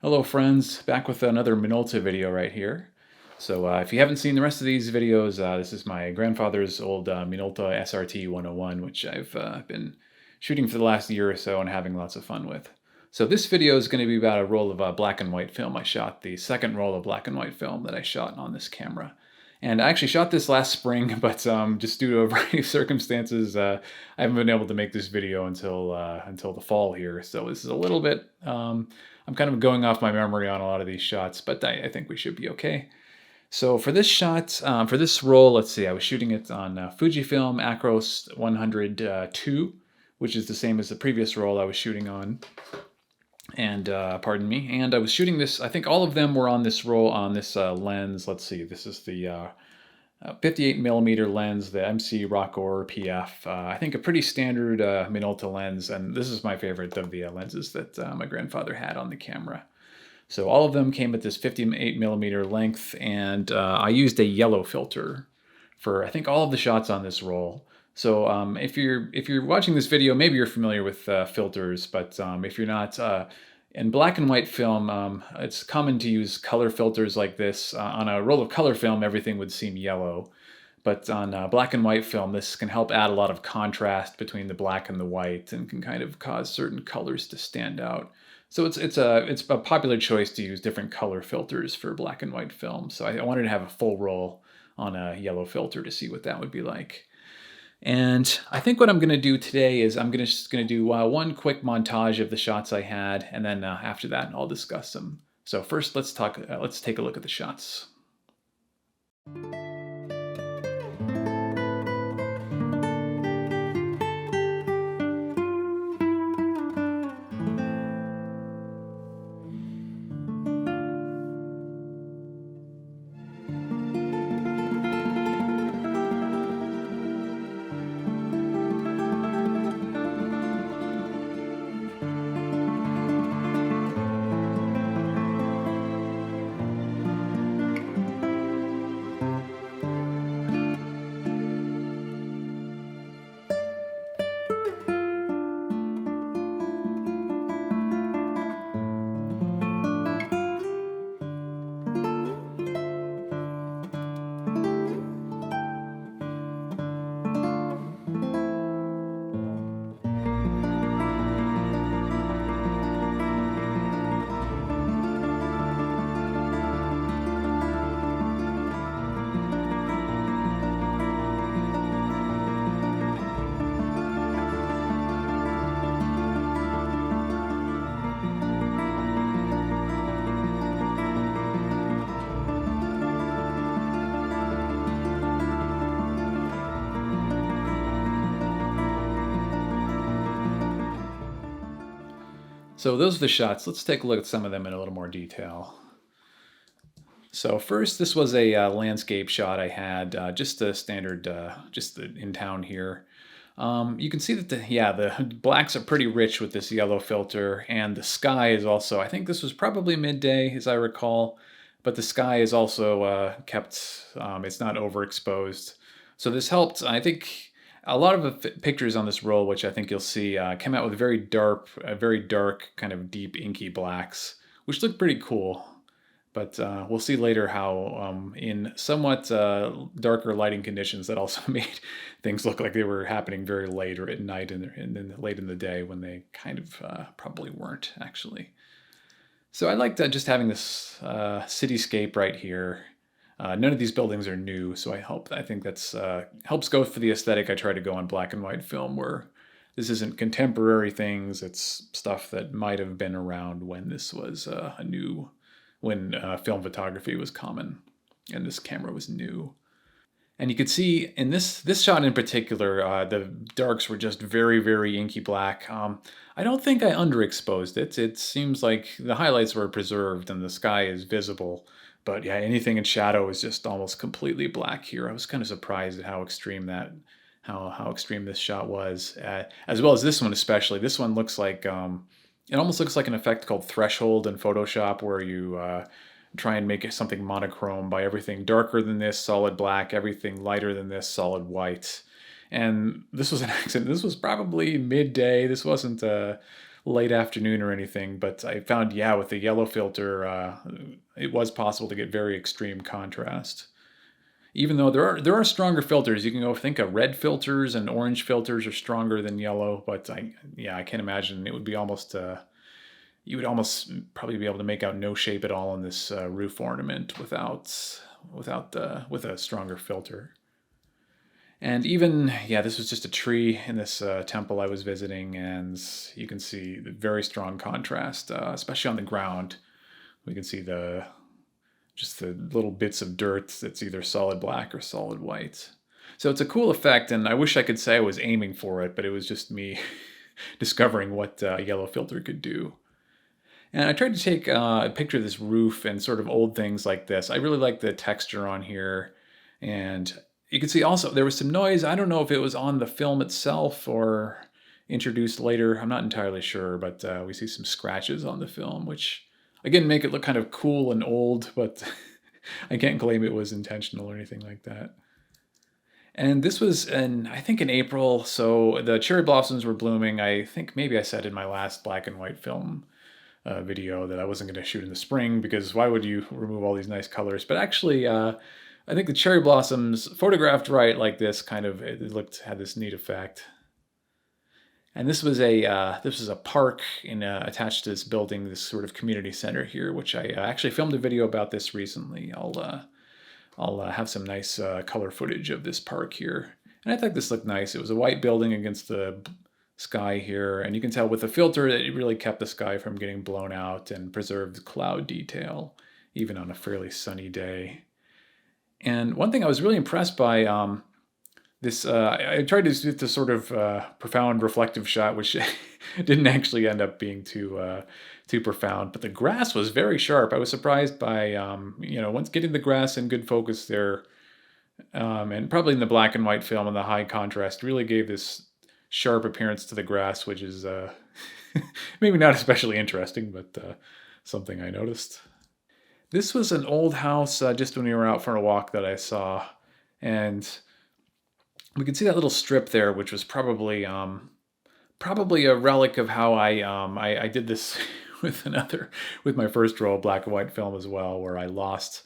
Hello friends, back with another Minolta video right here. So if you haven't seen the rest of these videos, this is my grandfather's old Minolta SRT 101, which I've been shooting for the last year or so and having lots of fun with. So this video is going to be about a roll of black and white film I shot, the second roll of black and white film that I shot on this camera. And I actually shot this last spring, but just due to a variety of circumstances, I haven't been able to make this video until the fall here. So this is a little bit, I'm kind of going off my memory on a lot of these shots, but I think we should be okay. So for this shot, for this roll, let's see, I was shooting it on Fujifilm Acros 102, which is the same as the previous roll I was shooting on. And pardon me, and I was shooting this, I think all of them were on this roll on this lens. Let's see, this is the 58 millimeter lens, the MC Rockor PF. I think a pretty standard Minolta lens, and this is my favorite of the lenses that my grandfather had on the camera. So all of them came at this 58 millimeter length, and I used a yellow filter for I think all of the shots on this roll. So if you're watching this video, maybe you're familiar with filters, but if you're not, in black and white film, it's common to use color filters like this. On a roll of color film, everything would seem yellow, but on black and white film, this can help add a lot of contrast between the black and the white, and can kind of cause certain colors to stand out. So it's a popular choice to use different color filters for black and white film. So I wanted to have a full roll on a yellow filter to see what that would be like. And I think what I'm going to do today is I'm just going to do one quick montage of the shots I had, and then after that I'll discuss them. So first let's take a look at the shots. So those are the shots. Let's take a look at some of them in a little more detail. So first, this was a landscape shot I had, just a standard, just in town here. You can see that the blacks are pretty rich with this yellow filter, and the sky is also, I think this was probably midday as I recall, but the sky is also kept, it's not overexposed. So this helped, I think. A lot of the pictures on this roll, which I think you'll see, came out with very dark, kind of deep inky blacks, which look pretty cool. But we'll see later how in somewhat darker lighting conditions that also made things look like they were happening very late or at night and late in the day, when they kind of probably weren't actually. So I liked just having this cityscape right here. None of these buildings are new, so I think that's helps go for the aesthetic I try to go on black and white film, where this isn't contemporary things, it's stuff that might have been around when this was when film photography was common and this camera was new. And you could see in this shot in particular, the darks were just very inky black. I don't think I underexposed it. It seems like the highlights were preserved and the sky is visible. But yeah, anything in shadow is just almost completely black here. I was kind of surprised at how extreme how extreme this shot was, as well as this one especially. This one looks like it almost looks like an effect called threshold in Photoshop, where you try and make it something monochrome by everything darker than this, solid black, everything lighter than this, solid white. And this was an accident. This was probably midday. This wasn't late afternoon or anything, but I found, yeah, with the yellow filter, it was possible to get very extreme contrast. Even though there are stronger filters, you can go think of red filters and orange filters are stronger than yellow, but I can't imagine it would be almost you would almost probably be able to make out no shape at all in this roof ornament with a stronger filter. And even, yeah, this was just a tree in this temple I was visiting, and you can see the very strong contrast, especially on the ground. We can see just the little bits of dirt that's either solid black or solid white. So it's a cool effect, and I wish I could say I was aiming for it, but it was just me discovering what yellow filter could do. And I tried to take a picture of this roof and sort of old things like this. I really like the texture on here. And you can see also there was some noise. I don't know if it was on the film itself or introduced later. I'm not entirely sure, but we see some scratches on the film, which again make it look kind of cool and old, but I can't claim it was intentional or anything like that. And this was I think in April, so the cherry blossoms were blooming. I think maybe I said in my last black and white film video that I wasn't going to shoot in the spring because why would you remove all these nice colors? But actually, I think the cherry blossoms photographed right like this kind of had this neat effect. And this was a park attached to this building, this sort of community center here, which I actually filmed a video about this recently. I'll have some nice color footage of this park here. And I thought this looked nice. It was a white building against the sky here, and you can tell with the filter that it really kept the sky from getting blown out and preserved the cloud detail, even on a fairly sunny day. And one thing I was really impressed by, I tried to do this sort of profound reflective shot, which didn't actually end up being too profound, but the grass was very sharp. I was surprised by, once getting the grass in good focus there, and probably in the black and white film and the high contrast really gave this sharp appearance to the grass, which is maybe not especially interesting, but something I noticed. This was an old house just when we were out for a walk that I saw, and we could see that little strip there, which was probably a relic of how I did this with my first roll of black and white film as well, where I lost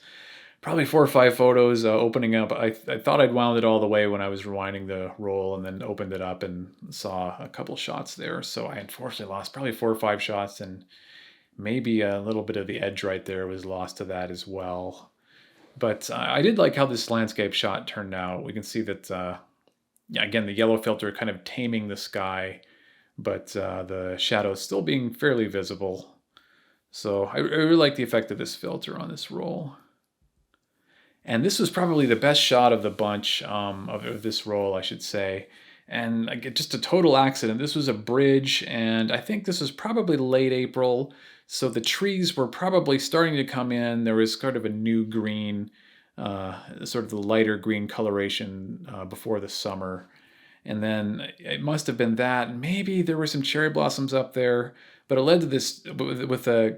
probably 4 or 5 photos opening up. I thought I'd wound it all the way when I was rewinding the roll and then opened it up and saw a couple shots there. So I unfortunately lost probably 4 or 5 shots, and maybe a little bit of the edge right there was lost to that as well. But I did like how this landscape shot turned out. We can see that, again, the yellow filter kind of taming the sky, but the shadows still being fairly visible. So I really like the effect of this filter on this roll. And this was probably the best shot of the bunch of this roll, I should say. And just a total accident. This was a bridge, and I think this was probably late April, so the trees were probably starting to come in. There was sort of a new green, sort of the lighter green coloration before the summer. And then it must have been that. Maybe there were some cherry blossoms up there, but it led to this,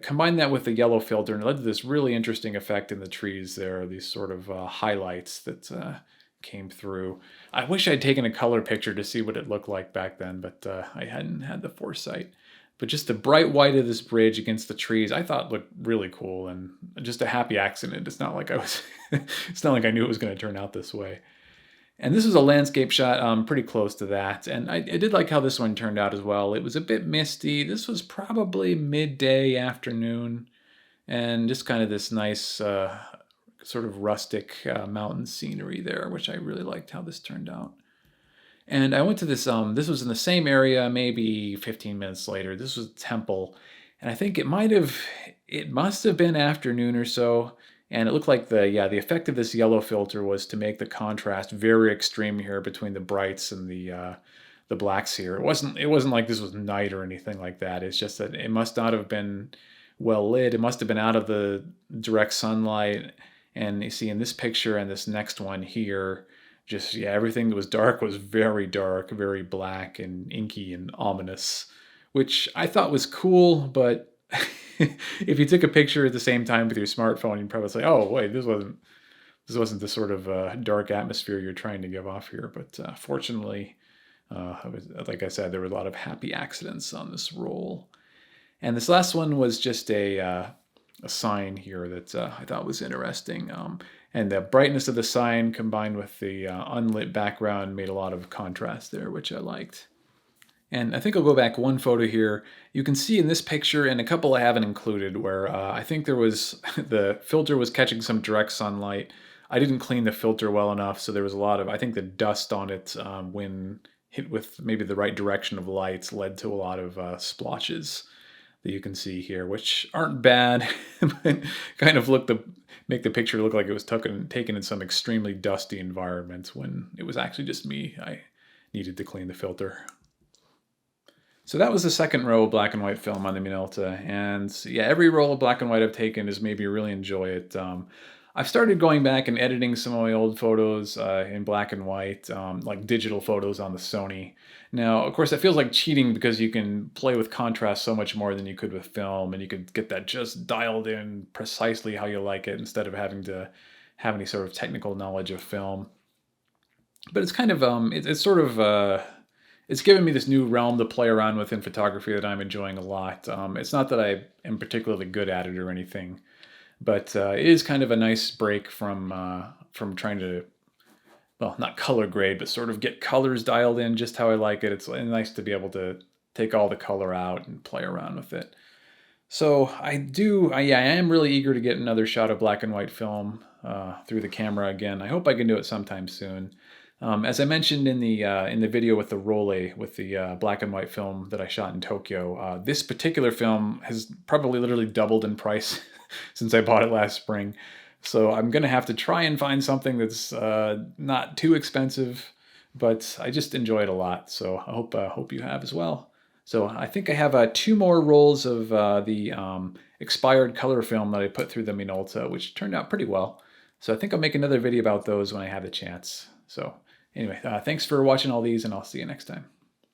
combine that with the yellow filter, and it led to this really interesting effect in the trees there, these sort of highlights that came through. I wish I'd taken a color picture to see what it looked like back then, but I hadn't had the foresight. But just the bright white of this bridge against the trees, I thought looked really cool, and just a happy accident. It's not like it's not like I knew it was going to turn out this way. And this was a landscape shot pretty close to that. And I did like how this one turned out as well. It was a bit misty. This was probably midday afternoon. And just kind of this nice sort of rustic mountain scenery there, which I really liked how this turned out. And I went to this was in the same area maybe 15 minutes later. This was a temple. And I think it must have been afternoon or so. And it looked like the effect of this yellow filter was to make the contrast very extreme here between the brights and the blacks here. It wasn't like this was night or anything like that. It's just that it must not have been well lit. It must have been out of the direct sunlight. And you see in this picture and this next one here, just everything that was dark was very dark, very black and inky and ominous, which I thought was cool, but if you took a picture at the same time with your smartphone, you'd probably say, "Oh, wait, this wasn't the sort of dark atmosphere you're trying to give off here." But fortunately, Like I said, there were a lot of happy accidents on this roll. And this last one was just a sign here that I thought was interesting. And the brightness of the sign combined with the unlit background made a lot of contrast there, which I liked. And I think I'll go back one photo here. You can see in this picture, and a couple I haven't included, where I think there was, the filter was catching some direct sunlight. I didn't clean the filter well enough, so there was a lot of, I think the dust on it when hit with maybe the right direction of lights led to a lot of splotches that you can see here, which aren't bad, but kind of make the picture look like it was taken in some extremely dusty environment when it was actually just me. I needed to clean the filter. So that was the second roll of black and white film on the Minolta, and yeah, every roll of black and white I've taken has made me really enjoy it. I've started going back and editing some of my old photos in black and white, like digital photos on the Sony. Now, of course, that feels like cheating because you can play with contrast so much more than you could with film, and you could get that just dialed in precisely how you like it instead of having to have any sort of technical knowledge of film. But it's kind of, it's sort of, it's given me this new realm to play around with in photography that I'm enjoying a lot. It's not that I am particularly good at it or anything, but it is kind of a nice break from trying to, well, not color grade, but sort of get colors dialed in just how I like it. It's nice to be able to take all the color out and play around with it. So yeah, I am really eager to get another shot of black and white film through the camera again. I hope I can do it sometime soon. As I mentioned in the video with the Rolle, with the black and white film that I shot in Tokyo, this particular film has probably literally doubled in price since I bought it last spring. So I'm going to have to try and find something that's not too expensive, but I just enjoy it a lot. So I hope you have as well. So I think I have 2 more rolls of the expired color film that I put through the Minolta, which turned out pretty well. So I think I'll make another video about those when I have the chance. So anyway, thanks for watching all these, and I'll see you next time.